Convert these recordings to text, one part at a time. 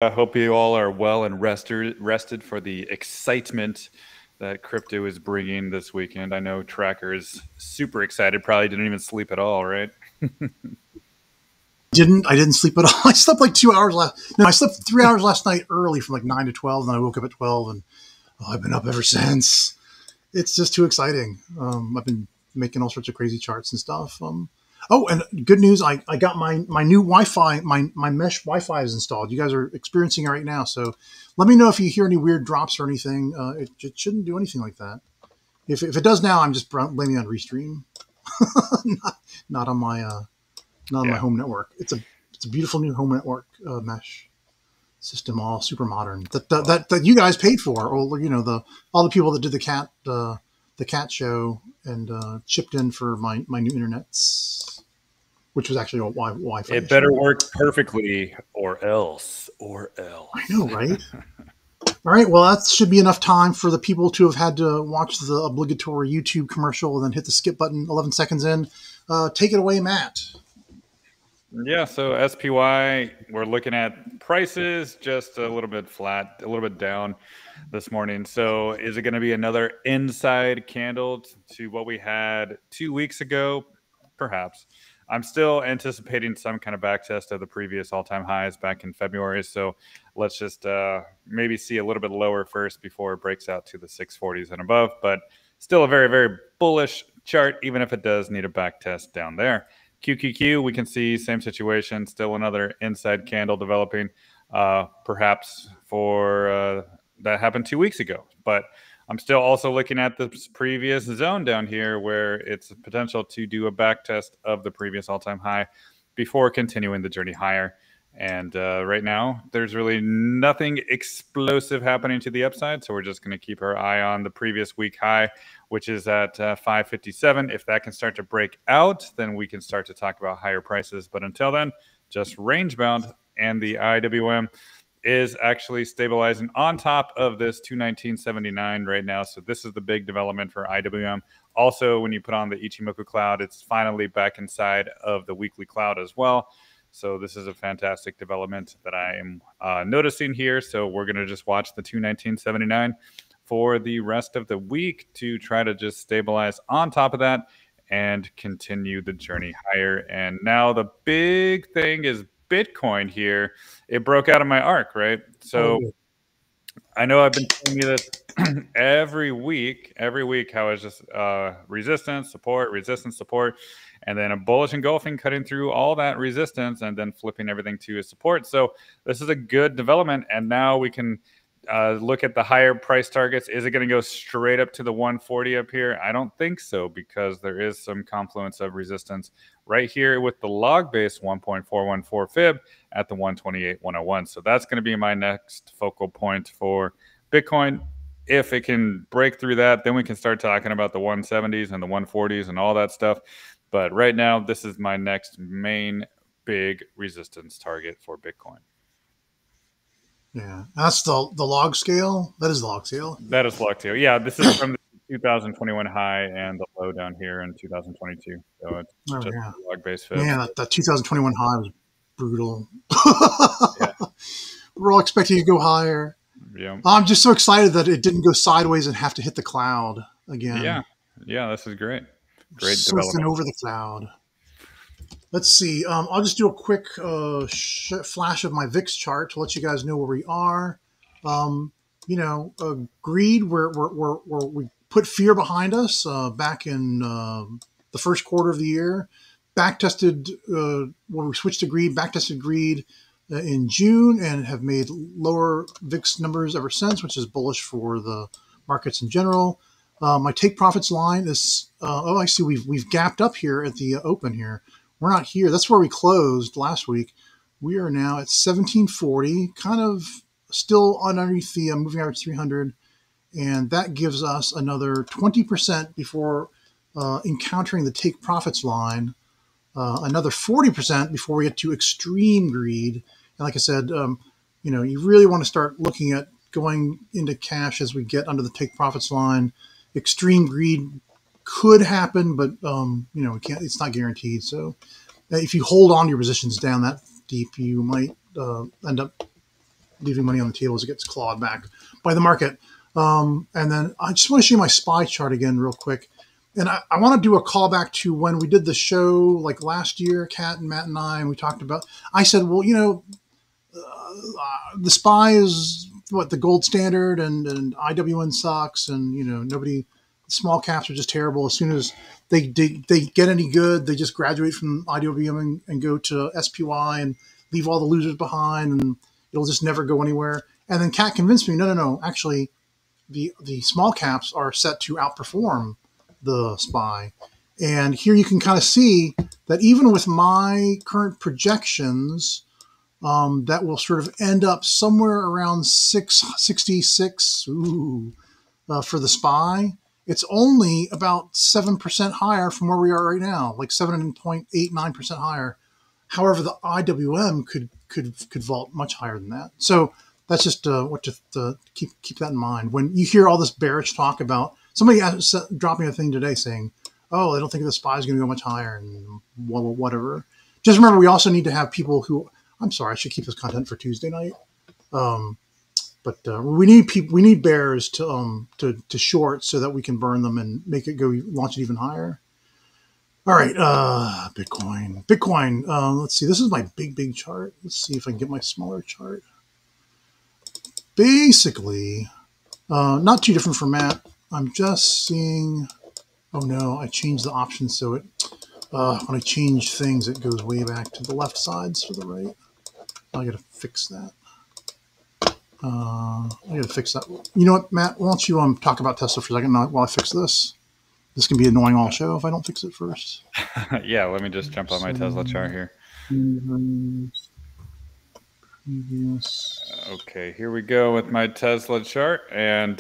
I hope you all are well and rested for the excitement that crypto is bringing this weekend. I know Tracker is super excited. Probably didn't even sleep at all, right? I didn't sleep at all. I slept like 2 hours last. No, I slept 3 hours last night early from like 9 to 12, and then I woke up at 12, and I've been up ever since. It's just too exciting. I've been making all sorts of crazy charts and stuff. Oh, and good news! I got my new Wi-Fi. My mesh Wi-Fi is installed. You guys are experiencing it right now, so let me know if you hear any weird drops or anything. It shouldn't do anything like that. If it does now, I'm just blaming it on Restream, not, not on my not on my Yeah. home network. It's a beautiful new home network mesh system, all super modern that you guys paid for. Or the all the people that did the cat show and chipped in for my new internets, which was actually a Wi-Fi It better issue. work perfectly, or else, or I else. know, right? All right, well, that should be enough time for the people to have had to watch the obligatory YouTube commercial and then hit the skip button 11 seconds in. Take it away, Matt. Yeah, so SPY, we're looking at prices just a little bit flat, a little bit down this morning. So is it going to be another inside candle to what we had 2 weeks ago? Perhaps. I'm still anticipating some kind of back test of the previous all-time highs back in February. So let's just maybe see a little bit lower first before it breaks out to the 640s and above. But still a very, very bullish chart, even if it does need a back test down there. QQQ, we can see same situation, still another inside candle developing, perhaps for that happened 2 weeks ago. But I'm still also looking at this previous zone down here where it's potential to do a back test of the previous all-time high before continuing the journey higher. And right now, there's really nothing explosive happening to the upside. So we're just going to keep our eye on the previous week high, which is at 557. If that can start to break out, then we can start to talk about higher prices. But until then, just range bound. And the IWM is actually stabilizing on top of this 219.79 right now. So this is the big development for IWM. Also, when you put on the Ichimoku cloud, it's finally back inside of the weekly cloud as well. So this is a fantastic development that I am noticing here. So we're going to just watch the 219.79 for the rest of the week to try to just stabilize on top of that and continue the journey higher. And now the big thing is Bitcoin here. It broke out of my arc, right? So Oh, I know I've been telling you this every week, how it's just resistance, support, and then a bullish engulfing cutting through all that resistance and then flipping everything to a support. So this is a good development. And now we can look at the higher price targets. Is it going to go straight up to the 140 up here? I don't think so, because there is some confluence of resistance right here with the log base 1.414 fib at the 128.101. So that's going to be my next focal point for Bitcoin. If it can break through that, then we can start talking about the 170s and the 140s and all that stuff. But right now, this is my next main big resistance target for Bitcoin. yeah, that's the log scale. That is the log scale. That is luck too. Yeah, this is from the 2021 high and the low down here in 2022. So it's Oh just yeah, log base fibs. man, that 2021 high was brutal. Yeah. We're all expecting to go higher. Yeah. I'm just so excited that it didn't go sideways and have to hit the cloud Yeah. again. Yeah. This is great. Great Surfing development. over the cloud. Let's see. I'll just do a quick flash of my VIX chart to let you guys know where we are. Um, greed, where we put fear behind us back in the first quarter of the year. Back tested when we switched to greed, back tested greed in June and have made lower VIX numbers ever since, which is bullish for the markets in general. My take profits line is I see we've gapped up here at the open here. We're not here. That's where we closed last week. We are now at 1740, kind of still underneath the moving average 300, and that gives us another 20% before encountering the take profits line. Another 40% before we get to extreme greed. And like I said, you really want to start looking at going into cash as we get under the take profits line. Extreme greed could happen, but we can't. It's not guaranteed. So if you hold on to your positions down that deep, you might end up leaving money on the table as it gets clawed back by the market. And then I just want to show you my SPY chart again real quick. And I want to do a callback to when we did the show like last year, Kat and Matt and we talked about, I said, well, the SPY is what the gold standard, and IWN sucks, and nobody, small caps are just terrible. As soon as they get any good, they just graduate from IWM and go to SPY and leave all the losers behind, and it'll just never go anywhere. And then Kat convinced me, no, actually, the small caps are set to outperform the SPY. And here you can kind of see that even with my current projections, that will sort of end up somewhere around 666 for the SPY. It's only about 7% higher from where we are right now, like 7.89% higher. However, the IWM could vault much higher than that. So that's just what to keep that in mind. When you hear all this bearish talk about, somebody dropped me a thing today saying, oh, I don't think the SPY is going to go much higher and whatever. Just remember, we also need to have people who, I'm sorry, I should keep this content for Tuesday night. But we need bears to short so that we can burn them and make it go launch it even higher. All right, Bitcoin. Let's see. This is my big chart. Let's see if I can get my smaller chart. Basically, not too different from Matt. I'm just seeing. Oh no, I changed the options so it. When I change things, it goes way back to the left sides for the right. I got to fix that. You know what, Matt? Why don't you talk about Tesla for a second while I fix this? This can be annoying all show if I don't fix it first. Yeah, let me just jump on my Tesla chart here. Okay, here we go with my Tesla chart, and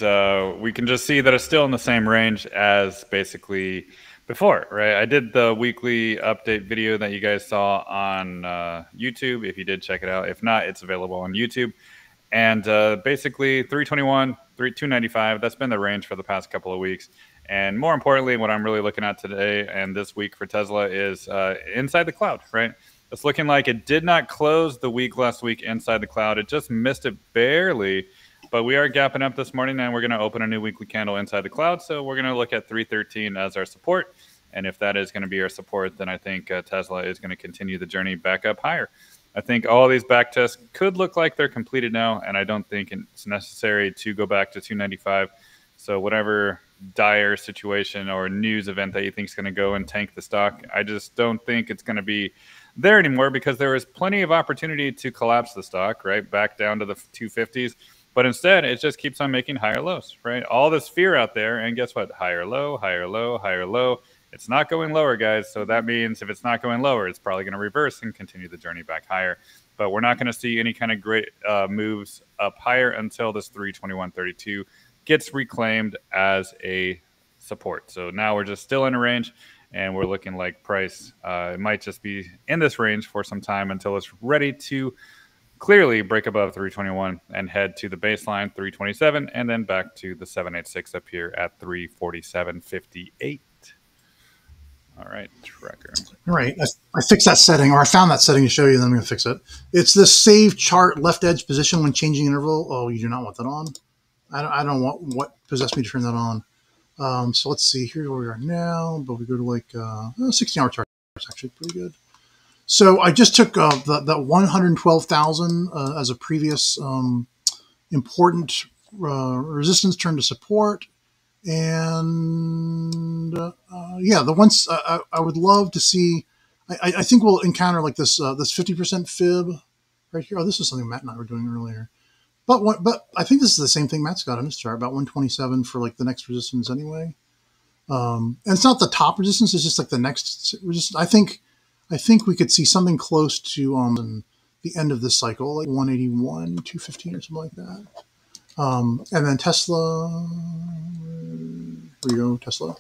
we can just see that it's still in the same range as basically before, right? I did the weekly update video that you guys saw on YouTube. If you did, check it out. If not, it's available on YouTube. And basically 321, 295, that's been the range for the past couple of weeks. And more importantly, what I'm really looking at today and this week for Tesla is inside the cloud, right? It's looking like it did not close the week last week inside the cloud. It just missed it barely. But we are gapping up this morning, and we're going to open a new weekly candle inside the cloud. So we're going to look at 313 as our support. And if that is going to be our support, then I think Tesla is going to continue the journey back up higher. I think all these back tests could look like they're completed now, and I don't think it's necessary to go back to 295. So whatever dire situation or news event that you think is going to go and tank the stock, I just don't think it's going to be there anymore, because there is plenty of opportunity to collapse the stock, right, back down to the 250s. But instead, it just keeps on making higher lows, right? All this fear out there, and guess what? Higher low, higher low, higher low. It's not going lower, guys. So that means if it's not going lower, it's probably going to reverse and continue the journey back higher. But we're not going to see any kind of great moves up higher until this 321.32 gets reclaimed as a support. So now we're just still in a range, and we're looking like price. It might just be in this range for some time until it's ready to clearly break above 321 and head to the baseline 327, and then back to the 786 up here at 347.58. All right, tracker. All right, I fixed that setting, or I found that setting to show you, then I'm going to fix it. It's this save chart left edge position when changing interval. Oh, you do not want that on. I don't want what possessed me to turn that on. So let's see, here's where we are now, but we go to like 16-hour chart. It's actually pretty good. So I just took that 112,000 as a previous important resistance turn to support. And yeah, the ones I would love to see, I think we'll encounter like this 50% fib right here. Oh, this is something Matt and I were doing earlier. But I think this is the same thing Matt's got on his chart, about 127 for like the next resistance anyway. And it's not the top resistance; it's just like the next resistance. I think we could see something close to the end of this cycle, like 181, 215, or something like that. And then Tesla. Here we go, Tesla.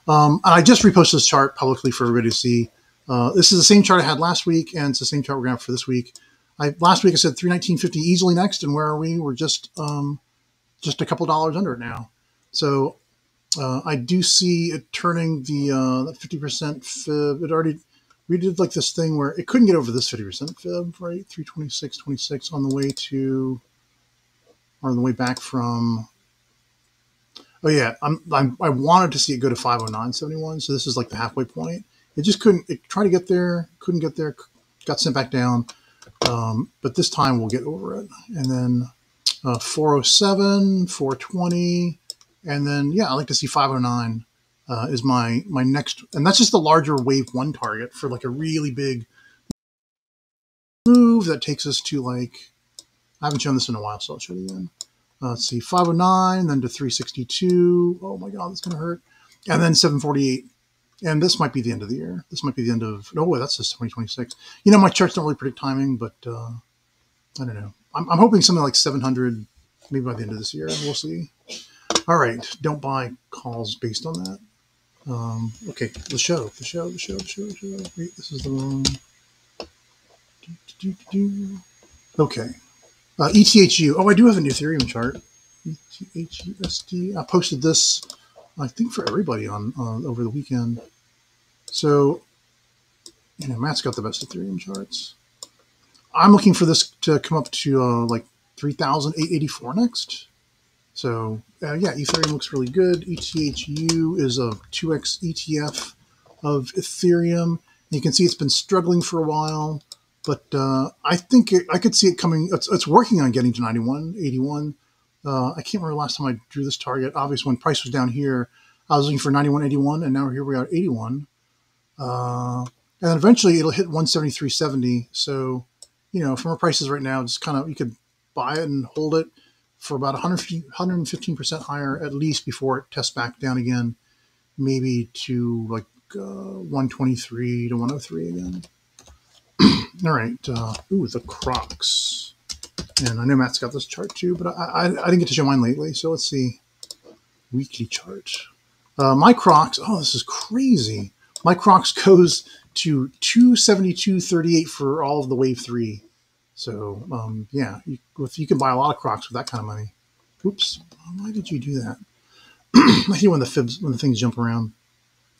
And I just reposted this chart publicly for everybody to see. This is the same chart I had last week, and it's the same chart we're going to have for this week. Last week I said 319.50 easily next, and where are we? We're just a couple dollars under it now. So I do see it turning the 50% fib. We did like this thing where it couldn't get over this 50% fib, right? 326.26 on the way to on the way back from. Oh yeah, I wanted to see it go to 509.71, so this is like the halfway point. It just couldn't. It tried to get there, couldn't get there, got sent back down. But this time we'll get over it. And then 407, 420, and then yeah, I like to see 509 is my next, and that's just the larger wave one target for like a really big move that takes us to like I haven't shown this in a while, so I'll show you again. Let's see, 509, then to 362. Oh my God, that's gonna hurt. And then 748. And this might be the end of the year. This might be the end of. No, that's just 2026. You know, my charts don't really predict timing, but I don't know. I'm hoping something like 700, maybe by the end of this year. We'll see. All right, don't buy calls based on that. Okay, the show. Wait, this is the wrong. Okay, ETHU. Oh, I do have a new Ethereum chart. ETHUSD. I posted this, I think, for everybody on over the weekend. So, Matt's got the best Ethereum charts. I'm looking for this to come up to like 3,884 next. So yeah, Ethereum looks really good. ETHU is a 2x ETF of Ethereum. You can see it's been struggling for a while, but I think I could see it coming. It's working on getting to 91, 81. I can't remember the last time I drew this target. Obviously, when price was down here, I was looking for 91.81, and now here we are at 81. And then eventually it'll hit 173.70. So, from our prices right now, just kind of you could buy it and hold it for about 115% higher at least before it tests back down again, maybe to like 123 to 103 again. All right. Ooh, the Crocs. And I know Matt's got this chart too, but I didn't get to show mine lately. So let's see. Weekly chart. My Crocs. Oh, this is crazy. My Crocs goes to 272.38 for all of the wave 3. So yeah, you can buy a lot of Crocs with that kind of money. Oops, why did you do that? I hate when the things jump around.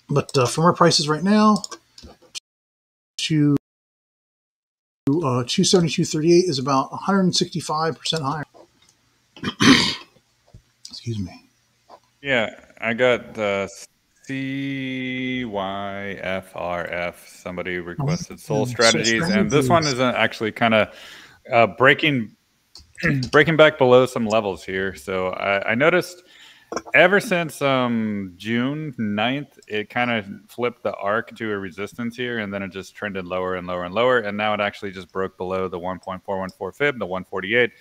But from our prices right now to 272.38 is about 165% higher. Excuse me. Yeah, I got CYFRF. Somebody requested Soul Strategies, and this one is actually kind of breaking back below some levels here. So I noticed ever since June 9th, it kind of flipped the arc to a resistance here, and then it just trended lower and lower and lower, and now it actually just broke below the 1.414 fib, the 148.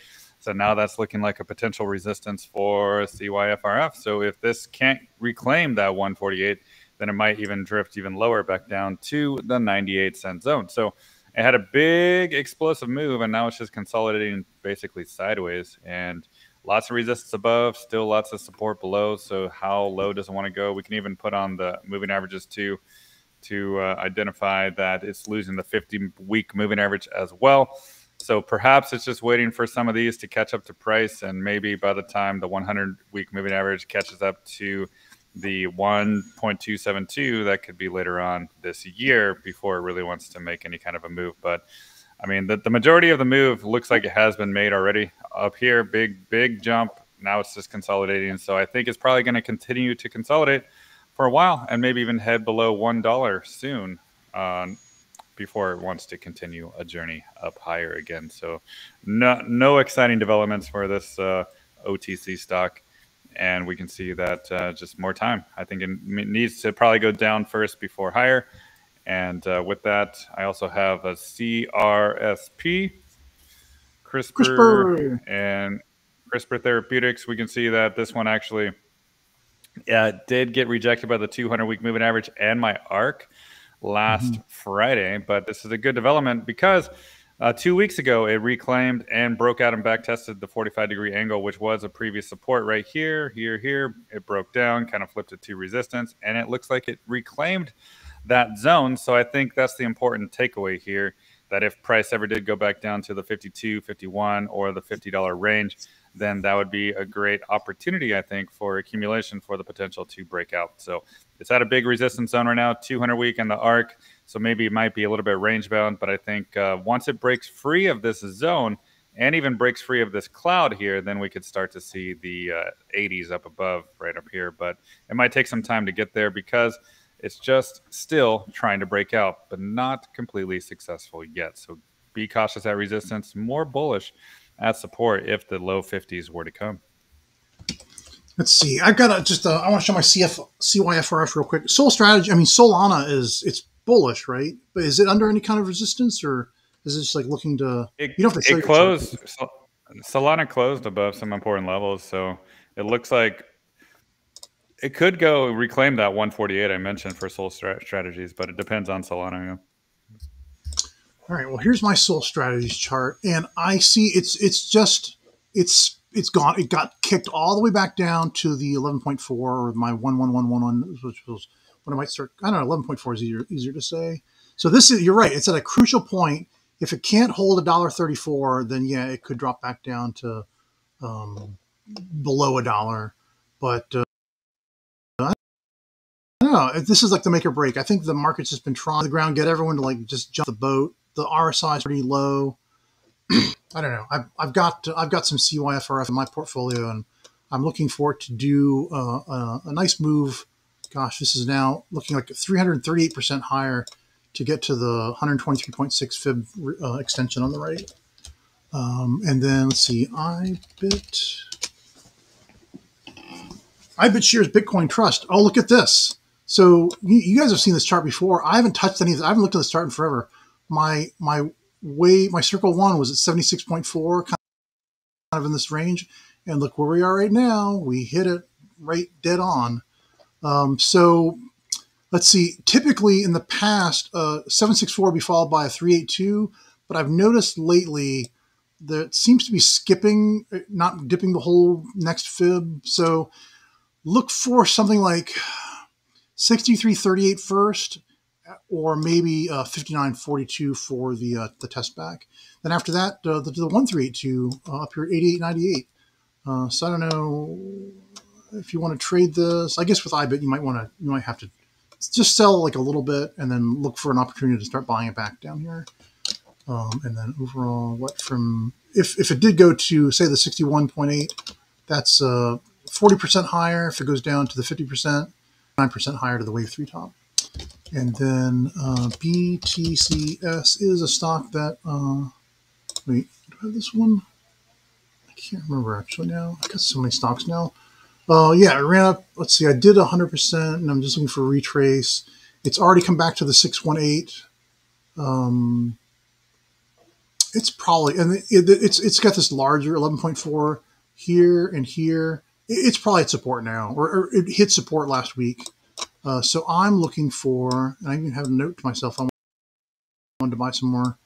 So now that's looking like a potential resistance for CYFRF. So if this can't reclaim that 148, then it might even drift even lower back down to the 98-cent zone. So it had a big explosive move, and now it's just consolidating basically sideways. And lots of resistance above, still lots of support below. So how low does it want to go? We can even put on the moving averages to identify that it's losing the 50-week moving average as well. So perhaps it's just waiting for some of these to catch up to price, and maybe by the time the 100-week moving average catches up to the 1.272, that could be later on this year before it really wants to make any kind of a move. But I mean, the majority of the move looks like it has been made already. Up here, big jump. Now it's just consolidating. So I think it's probably going to continue to consolidate for a while and maybe even head below $1 soon before it wants to continue a journey up higher again. So no exciting developments for this OTC stock. And we can see that just more time. I think it needs to probably go down first before higher. And with that, I also have a CRSP, CRISPR and CRISPR Therapeutics. We can see that this one actually did get rejected by the 200-week moving average and my ARC last Friday. But this is a good development because 2 weeks ago, it reclaimed and broke out and back tested the 45-degree angle, which was a previous support right here. It broke down, kind of flipped it to resistance, and it looks like it reclaimed that zone. So I think that's the important takeaway here, that if price ever did go back down to the 52, 51, or the $50 range, then that would be a great opportunity, I think, for accumulation for the potential to break out. So it's at a big resistance zone right now, 200-week in the ARC. So maybe it might be a little bit range bound, but I think once it breaks free of this zone and even breaks free of this cloud here, then we could start to see the 80s up above right up here. But it might take some time to get there because it's just still trying to break out, but not completely successful yet. So be cautious at resistance, more bullish at support if the low 50s were to come. Let's see. I've got I want to show my CYFRF real quick. Sol strategy. I mean, Solana it's bullish, right? But is it under any kind of resistance, or is it just like looking to? You don't have to show It your chart. closed. Solana closed above some important levels, so it looks like it could go reclaim that 148 I mentioned for Sol strategies, but it depends on Solana. Yeah. All right. Well, here's my Sol strategies chart, and I see it's gone. It got kicked all the way back down to the 11.4 or my 11111, which was when I might start. I don't know. 11.4 is easier to say. So this is, you're right. It's at a crucial point. If it can't hold $1.34, then yeah, it could drop back down to below $1. But I don't know. This is like the make or break. I think the market's just been trying the ground, get everyone to like just jump the boat. The RSI is pretty low. I don't know. I've got some CYFRF in my portfolio, and I'm looking for it to do a nice move. Gosh, this is now looking like 338% higher to get to the 123.6 fib extension on the right. And then let's see, iBit shares Bitcoin Trust. Oh, look at this. So you guys have seen this chart before. I haven't touched any of this. I haven't looked at this chart in forever. My circle one was at 76.4, kind of in this range. And look where we are right now. We hit it right dead on. So let's see. Typically in the past, 764 would be followed by a 382. But I've noticed lately that it seems to be skipping, not dipping the whole next fib. So look for something like 63.38 first, or maybe 59.42 for the test back. Then after that, the 1382 up here at 88.98. So I don't know if you want to trade this. I guess with iBit you might have to just sell like a little bit and then look for an opportunity to start buying it back down here. And then overall, what from if it did go to say the 61.8, that's 40% higher. If it goes down to the 50%, 9% higher to the wave 3 top. And then BTCS is a stock that, wait, do I have this one? I can't remember actually now. I got so many stocks now. Yeah, it ran up. Let's see, I did 100%, and I'm just looking for a retrace. It's already come back to the 618. It's probably, and it's got this larger 11.4 here and here. It's probably at support now, or it hit support last week. So I'm looking for, and I even have a note to myself, I wanted to buy some more.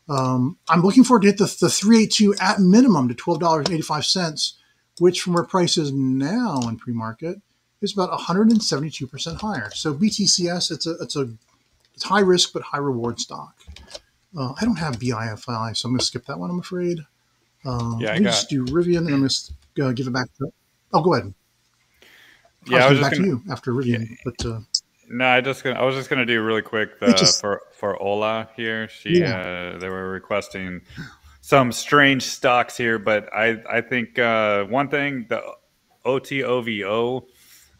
I'm looking for it to hit the 382 at minimum to $12.85, which from where price is now in pre-market is about 172% higher. So BTCS, it's high risk but high reward stock. I don't have BIFI, so I'm going to skip that one, I'm afraid. Let me just do Rivian, and I'm going to give it back to. Oh, go ahead. Yeah, I was back to you after Rivian, but no, I was just gonna do really quick for Ola here. They were requesting some strange stocks here, but I think one thing, the OTOVO,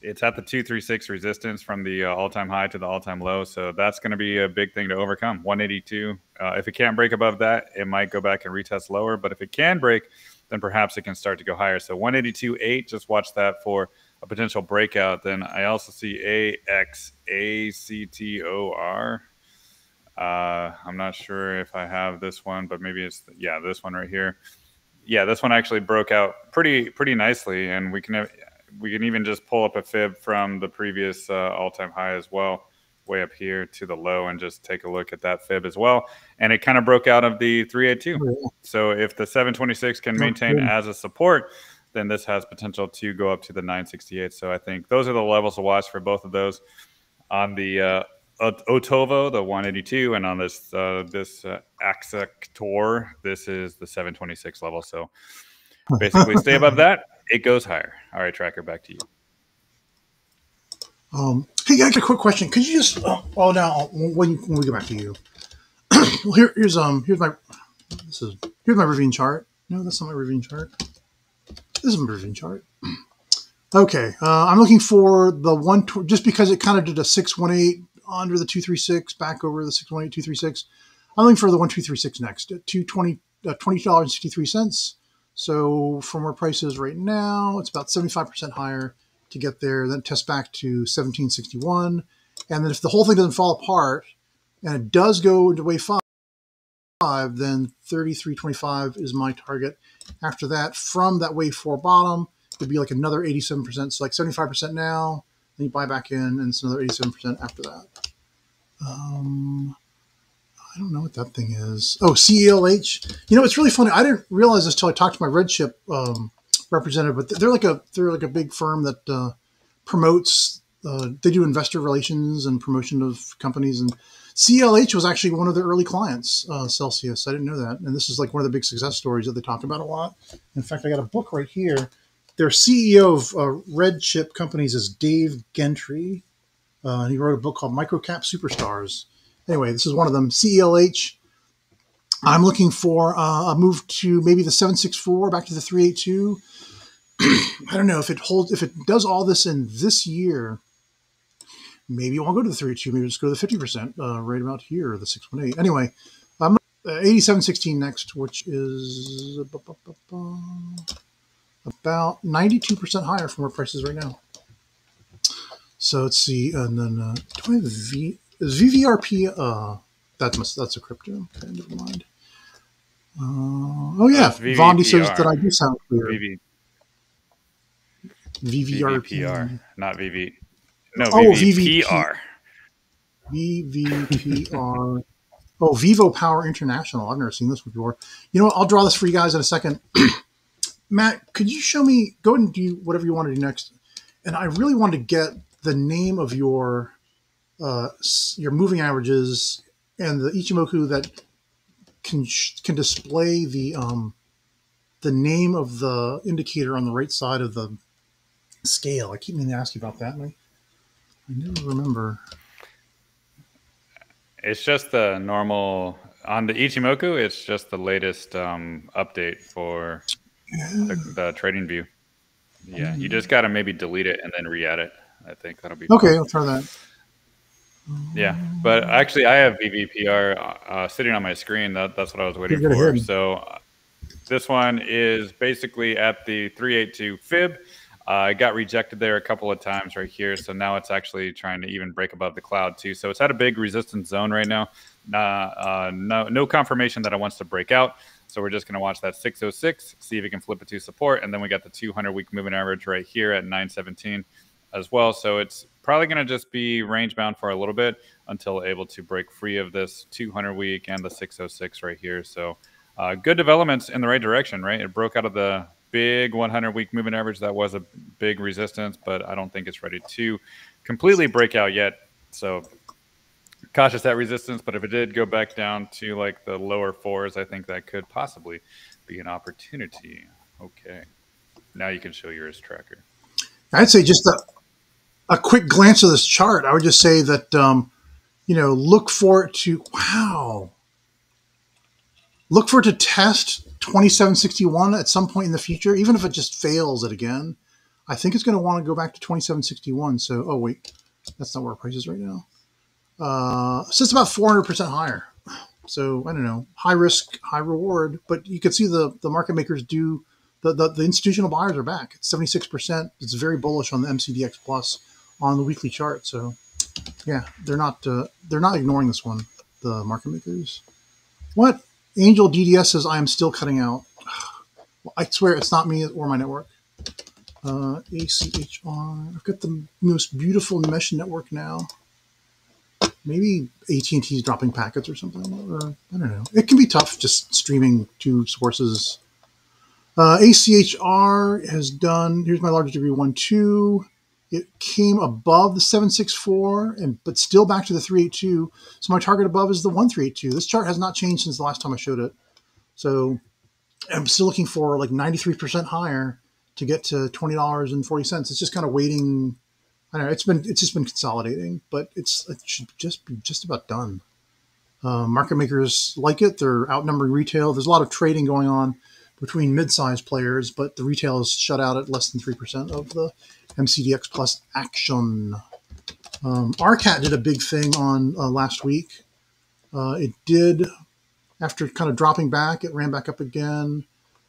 it's at the 236 resistance from the all-time high to the all-time low, so that's going to be a big thing to overcome. 182. If it can't break above that, it might go back and retest lower, but if it can break, then perhaps it can start to go higher. So 182.8, just watch that for a potential breakout. Then I also see AXACTOR. I'm not sure if I have this one, but maybe it's this one right here. Yeah, this one actually broke out pretty nicely, and we can even just pull up a fib from the previous all-time high as well, way up here to the low, and just take a look at that fib as well. And it kind of broke out of the 382. So if the 726 can maintain as a support, then this has potential to go up to the 968. So I think those are the levels to watch for both of those. On the Otovo, the 182, and on this Axactor, this is the 726 level. So basically stay above that, it goes higher. All right, Tracker, back to you. Hey, I got a quick question. Could you just now when we go back to you, well, here's my, this is Here's my ravine chart. No, that's not my ravine chart. This is my ravine chart. Okay, I'm looking for the one, just because it kind of did a 618 under the 236, back over the 618, 236. I'm looking for the 1236 next at $20.63. So from where price is right now, it's about 75% higher to get there. Then test back to 1761. And then if the whole thing doesn't fall apart and it does go into wave five, then 33.25 is my target. After that, from that wave 4 bottom, it'd be like another 87%. So like 75% now, then you buy back in, and it's another 87% after that. I don't know what that thing is. Oh, CELH. It's really funny. I didn't realize this till I talked to my red chip representative, but they're like a big firm that promotes. They do investor relations and promotion of companies, and CLH was actually one of their early clients. Celsius. I didn't know that, and this is like one of the big success stories that they talk about a lot. In fact, I got a book right here. Their CEO of red chip companies is Dave Gentry. And he wrote a book called Microcap Superstars. Anyway, this is one of them. CELH. I'm looking for a move to maybe the 764 back to the 382. I don't know if it does all this in this year. Maybe it won't go to the 382. Maybe just go to the 50% right about here, the 618. Anyway, I'm 8716 next, which is about 92% higher from where price is right now. So let's see, and then do I have is VVRP? That's a crypto. Okay, never mind. Oh yeah, Vondi says that I do sound clear. VVRP, not VV. No, VVPR. VVPR. Oh, Vivo Power International. I've never seen this before. You know what? I'll draw this for you guys in a second. Matt, could you show me? Go ahead and do whatever you want to do next. And I really want to get the name of your moving averages and the Ichimoku that can display the name of the indicator on the right side of the scale. I keep meaning to ask you about that, and I never remember. It's just the normal on the Ichimoku. It's just the latest update for the trading view. Yeah, you just got to maybe delete it and then re-add it. I think that'll be okay. fun. I'll try that. Yeah, but actually, I have VVPR sitting on my screen. That's what I was waiting for. So this one is basically at the 382 fib. It got rejected there a couple of times right here. So now it's actually trying to even break above the cloud too. So it's at a big resistance zone right now. No confirmation that it wants to break out. So we're just going to watch that 606, see if it can flip it to support. And then we got the 200-week moving average right here at 917 as well. So it's probably going to just be range bound for a little bit until able to break free of this 200-week and the 606 right here. So good developments in the right direction, right? It broke out of the big 100-week moving average. That was a big resistance, but I don't think it's ready to completely break out yet. So cautious at resistance, but if it did go back down to like the lower fours, I think that could possibly be an opportunity. Okay. Now you can show yours, Tracker. I'd say just a quick glance of this chart. I would just say that, look for it to, look for it to test 2761 at some point in the future, even if it just fails it again. I think it's going to want to go back to 2761. So, oh wait, that's not where our price is right now. So it's about 400% higher. So I don't know, high risk, high reward, but you can see the market makers do, the institutional buyers are back. It's 76%. It's very bullish on the MCDX Plus on the weekly chart. So yeah, they're not ignoring this one, the market makers. What? Angel DDS says I am still cutting out. I swear it's not me or my network. ACHR. I've got the most beautiful mesh network now. Maybe AT&T is dropping packets or something, or I don't know. It can be tough just streaming two sources. ACHR has done. Here's my largest degree 1-2. It came above the 764, but still back to the 382. So my target above is the 1382. This chart has not changed since the last time I showed it. So I'm still looking for like 93% higher to get to $20.40. It's just kind of waiting. I don't know. It's just been consolidating, but it should just be just about done. Market makers like it. They're outnumbering retail. There's a lot of trading going on between mid-sized players, but the retail is shut out at less than 3% of the MCDX Plus action. RCAT did a big thing on last week. It did, after kind of dropping back, it ran back up again.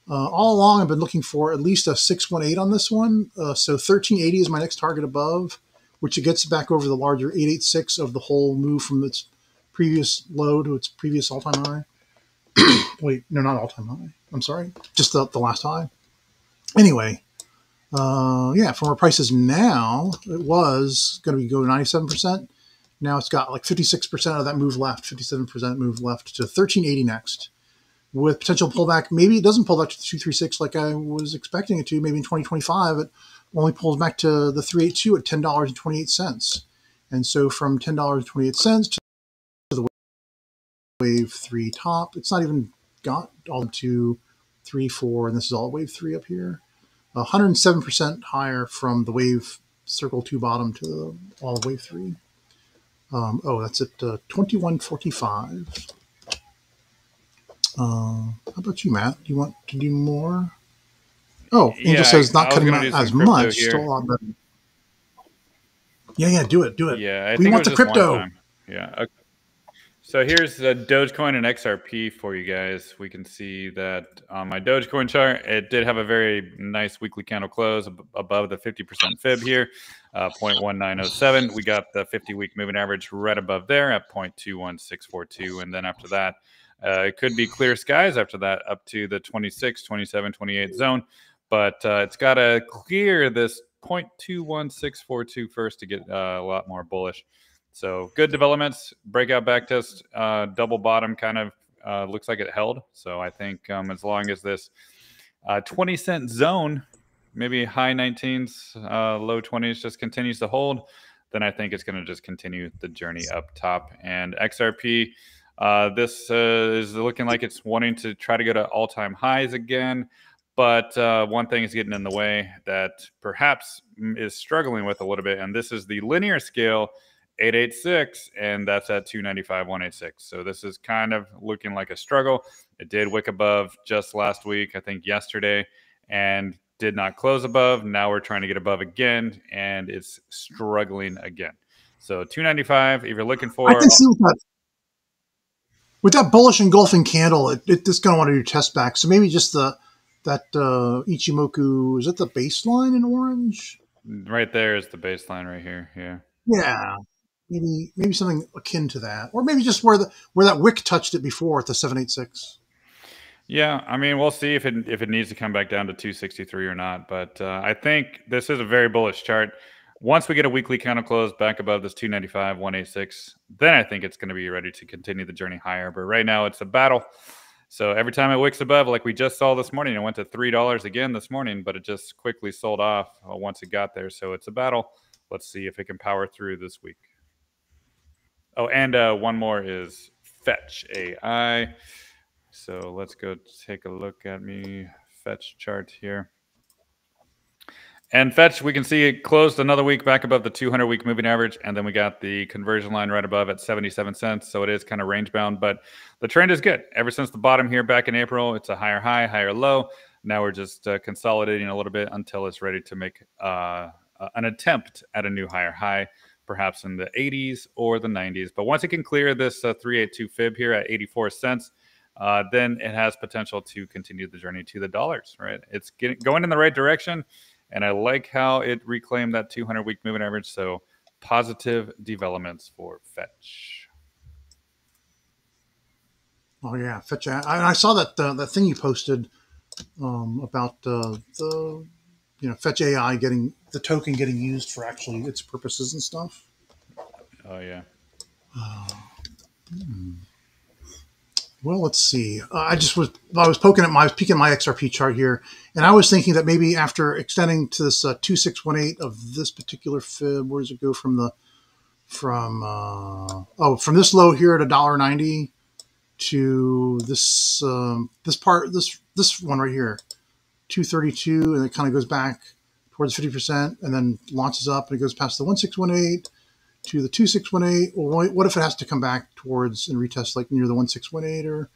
All along, I've been looking for at least a 618 on this one. So 1380 is my next target above, which it gets back over the larger 886 of the whole move from its previous low to its previous all-time high. Wait, no, not all-time high. I'm sorry, just the last high. Anyway, yeah, from where prices now, it was going to go 97%. Now it's got like 56% of that move left, 57% move left to 1380 next, with potential pullback. Maybe it doesn't pull back to the 236 like I was expecting it to. Maybe in 2025 it only pulls back to the 382 at $10.28. And so from $10.28 to the wave 3 top, it's not even got all to 3, 4, and this is all wave 3 up here. 107% higher from the wave circle 2 bottom to all of wave 3. That's at 2145. How about you, Matt? Do you want to do more? Oh, Angel says not cutting out as much. Here. Still a lot better. Yeah, do it. Yeah, we want the crypto. Yeah. Okay. So here's the Dogecoin and XRP for you guys. We can see that on my Dogecoin chart, it did have a very nice weekly candle close above the 50% fib here, 0.1907. We got the 50-week moving average right above there at 0.21642. And then after that, it could be clear skies after that up to the 26, 27, 28 zone. But it's got to clear this 0.21642 first to get a lot more bullish. So good developments, breakout backtest, double bottom kind of looks like it held. So I think as long as this 20-cent zone, maybe high 19s, low 20s just continues to hold, then I think it's going to just continue the journey up top. And XRP, this is looking like it's wanting to try to go to all-time highs again. But one thing is getting in the way that perhaps is struggling with a little bit, and this is the linear scale 886, and that's at 295, 186. So this is kind of looking like a struggle. It did wick above just last week, I think yesterday, and did not close above. Now we're trying to get above again, and it's struggling again. So 295, if you're looking for... I can see with that bullish engulfing candle, it just going to want to do test back. So maybe just that Ichimoku, is it the baseline in orange? Right there is the baseline right here, yeah. Yeah. Maybe something akin to that, or maybe just where that wick touched it before at the 786. Yeah, I mean, we'll see if it needs to come back down to 263 or not. But I think this is a very bullish chart. Once we get a weekly candle close back above this 295, 186, then I think it's going to be ready to continue the journey higher. But right now it's a battle. So every time it wicks above, like we just saw this morning, it went to $3 again this morning, but it just quickly sold off once it got there. So it's a battle. Let's see if it can power through this week. Oh, and one more is Fetch AI. So let's go take a look at Fetch chart here. And Fetch, we can see it closed another week back above the 200-week moving average, and then we got the conversion line right above at 77 cents. So it is kind of range bound, but the trend is good. Ever since the bottom here back in April, it's a higher high, higher low. Now we're just consolidating a little bit until it's ready to make an attempt at a new higher high, perhaps in the 80s or the 90s. But once it can clear this 382 fib here at 84 cents, then it has potential to continue the journey to the dollars, right? It's going in the right direction, and I like how it reclaimed that 200-week moving average. So positive developments for Fetch. Oh yeah, Fetch. I saw that thing you posted about the Fetch AI getting the token getting used for actually its purposes and stuff. Oh yeah. Well, let's see. I was peeking my XRP chart here, and I was thinking that maybe after extending to this 2618 of this particular fib, where does it go from this low here at $1.90 to this one right here, 232, and it kind of goes back towards 50%, and then launches up, and it goes past the 1618, to the 2618. Well, what if it has to come back towards and retest like near the 1618? Or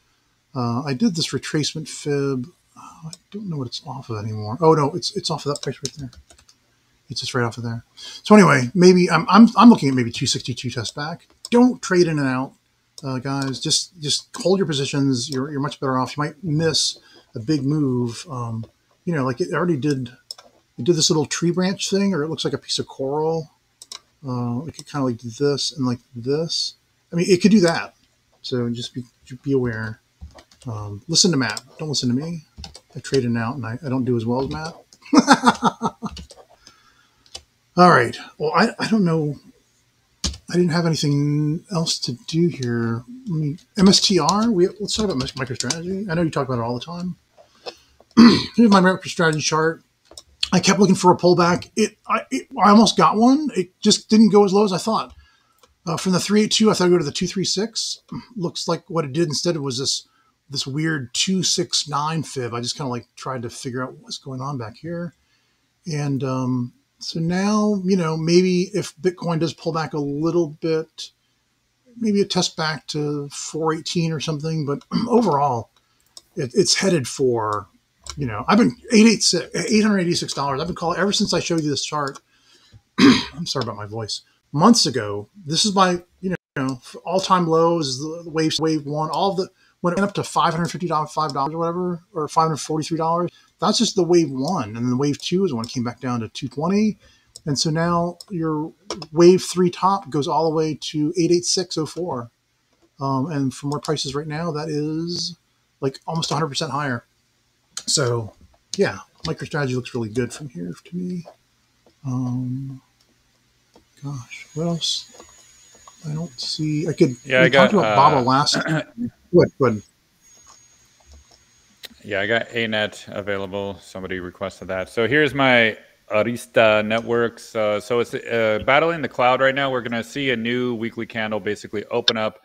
I did this retracement fib. I don't know what it's off of anymore. Oh no, it's off of that price right there. It's just right off of there. So anyway, maybe I'm looking at maybe 262 test back. Don't trade in and out, guys. Just hold your positions. You're much better off. You might miss a big move. Like it already did. It did this little tree branch thing, or it looks like a piece of coral. It could kind of like do this and like this. I mean, it could do that. So just be aware. Listen to Matt. Don't listen to me. I trade in and out, and I don't do as well as Matt. All right. Well, I don't know. I didn't have anything else to do here. MSTR. Let's talk about MicroStrategy. I know you talk about it all the time. Here's my MicroStrategy chart. I kept looking for a pullback. I almost got one. It just didn't go as low as I thought. From the 382, I thought I'd go to the 236. Looks like what it did instead was this weird 269 fib. I just kind of like tried to figure out what's going on back here. And so now, maybe if Bitcoin does pull back a little bit, maybe a test back to 418 or something. But overall, it's headed for, I've been $886. I've been calling ever since I showed you this chart. I'm sorry about my voice. Months ago, this is my, all-time lows, the wave one, when it went up to $550, $5 or whatever, or $543. That's just the wave one. And then the wave two is when it came back down to 220. And so now your wave three top goes all the way to 886.04. And from where price is right now, that is like almost 100% higher. So yeah, MicroStrategy looks really good from here to me. Gosh, what else? I don't see. I talked about Baba last. Good. Yeah, I got ANET available. Somebody requested that. So here's my Arista networks. So it's battling the cloud right now. We're going to see a new weekly candle basically open up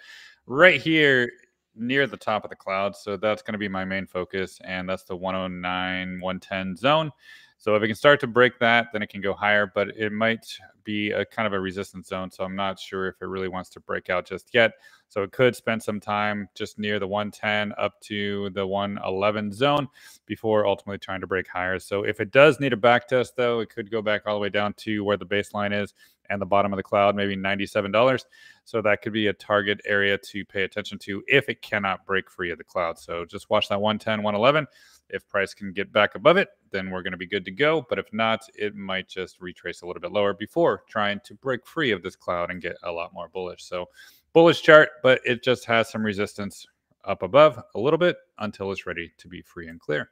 right here near the top of the cloud. So that's going to be my main focus. And that's the 109, 110 zone. So if it can start to break that, then it can go higher, but it might be a kind of a resistance zone. So I'm not sure if it really wants to break out just yet. So it could spend some time just near the 110 up to the 111 zone before ultimately trying to break higher. So if it does need a back test, though, it could go back all the way down to where the baseline is and the bottom of the cloud, maybe $97. So that could be a target area to pay attention to if it cannot break free of the cloud. So just watch that 110, 111. If price can get back above it, then we're going to be good to go. But if not, it might just retrace a little bit lower before trying to break free of this cloud and get a lot more bullish. So bullish chart, but it just has some resistance up above a little bit until it's ready to be free and clear.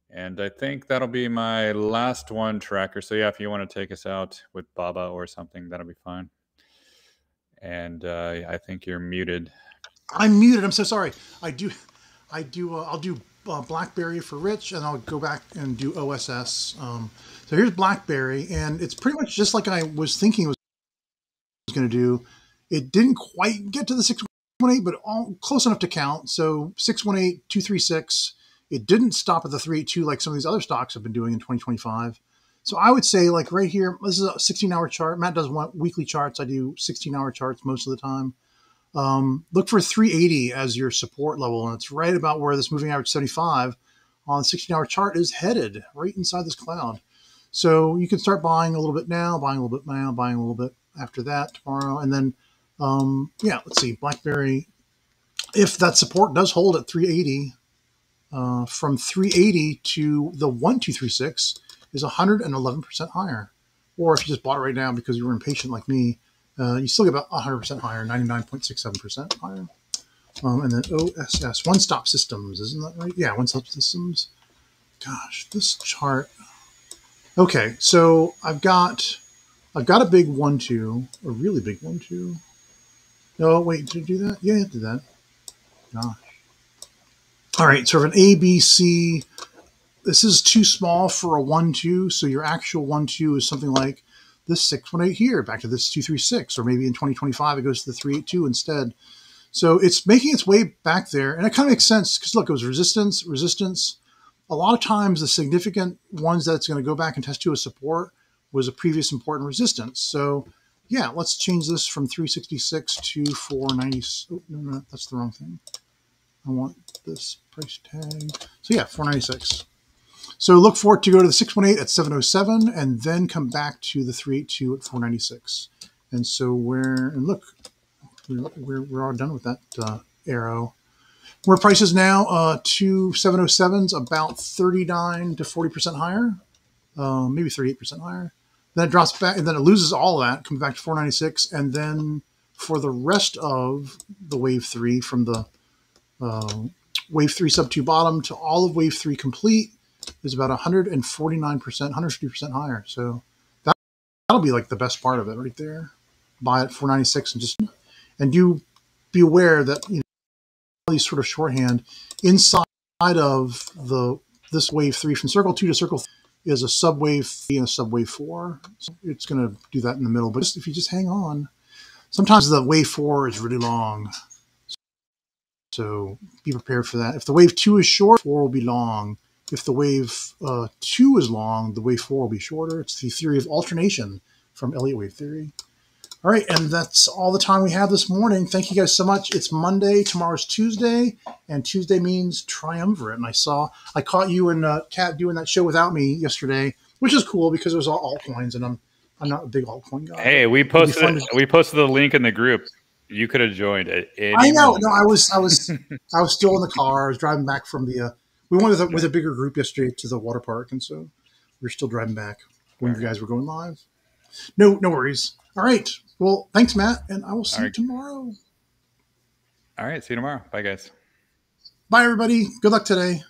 And I think that'll be my last one, Tracker. So yeah, if you want to take us out with Baba or something, that'll be fine. And I think you're muted. I'm muted. I'm so sorry. I'll do BlackBerry for Rich, and I'll go back and do OSS. So here's BlackBerry, and it's pretty much just like I was thinking it was going to do. It didn't quite get to the 618, but close enough to count. So 618, 236. It didn't stop at the 382 like some of these other stocks have been doing in 2025. So I would say like right here, this is a 16-hour chart. Matt does weekly charts. I do 16-hour charts most of the time. Look for 380 as your support level, and it's right about where this moving average 75 on the 16-hour chart is headed, right inside this cloud. So you can start buying a little bit now, buying a little bit now, buying a little bit after that tomorrow. And then, let's see, BlackBerry, if that support does hold at 380, from 380 to the 1236 is 111% higher. Or if you just bought it right now because you were impatient like me, you still get about 100% higher, 99.67% higher. And then OSS, One Stop Systems, isn't that right? Yeah, One Stop Systems. Gosh, this chart. Okay, so I've got a big 1-2, a really big 1-2. No, wait, did I do that? Yeah, I did that. Gosh. All right, so an ABC. This is too small for a 1-2, so your actual 1-2 is something like this 618 here, back to this 236, or maybe in 2025 it goes to the 382 instead. So it's making its way back there, and it kind of makes sense because look, it was resistance. A lot of times the significant ones that it's going to go back and test to as support was a previous important resistance. So Yeah, let's change this from 366 to 490. Oh, no, that's the wrong thing. I want this price tag. So yeah, 496. So look for it to go to the 618 at 707 and then come back to the 382 at 496. And so look, we're all done with that arrow. Where prices now, two 707s about 39 to 40% higher, maybe 38% higher. Then it drops back, and then it loses all that, comes back to 496, and then for the rest of the wave three, from the uh, wave three sub two bottom to all of wave three complete, is about 149%, 150% higher. So that'll be like the best part of it right there. Buy it 496 and do be aware that these sort of shorthand inside of the this wave three from circle two to circle three is a subwave three and a subwave four. So it's going to do that in the middle, but if you just hang on, sometimes the wave four is really long, so be prepared for that. If the wave two is short, four will be long. If the wave two is long, the wave four will be shorter. It's the theory of alternation from Elliott wave theory. All right, and that's all the time we have this morning. Thank you guys so much. It's Monday, tomorrow's Tuesday, and Tuesday means triumvirate. And I caught you and Kat doing that show without me yesterday, which is cool because it was all altcoins, and I'm not a big altcoin guy. Hey, we posted the link in the group. You could have joined it. I know. No, I was still in the car. I was driving back from the. We went with a bigger group yesterday to the water park, and so we're still driving back when you guys were going live. No worries. All right. Well, thanks, Matt, and I will see you tomorrow. All right. See you tomorrow. Bye, guys. Bye, everybody. Good luck today.